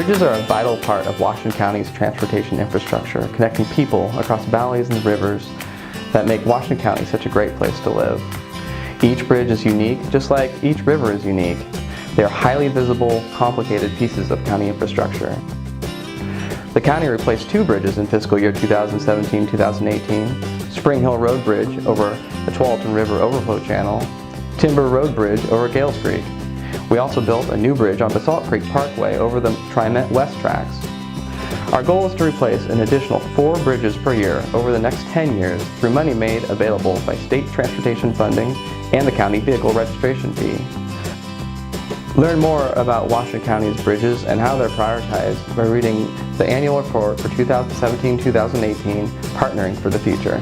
Bridges are a vital part of Washington County's transportation infrastructure, connecting people across valleys and rivers that make Washington County such a great place to live. Each bridge is unique, just like each river is unique. They are highly visible, complicated pieces of county infrastructure. The county replaced 2 bridges in fiscal year 2017-2018, Springhill Road Bridge over the Tualatin River Overflow Channel, Timber Road Bridge over Gales Creek. We also built a new bridge on Basalt Creek Parkway over the TriMet West tracks. Our goal is to replace an additional 4 bridges per year over the next 10 years through money made available by state transportation funding and the county vehicle registration fee. Learn more about Washington County's bridges and how they're prioritized by reading the annual report for 2017-2018, Partnering for the Future.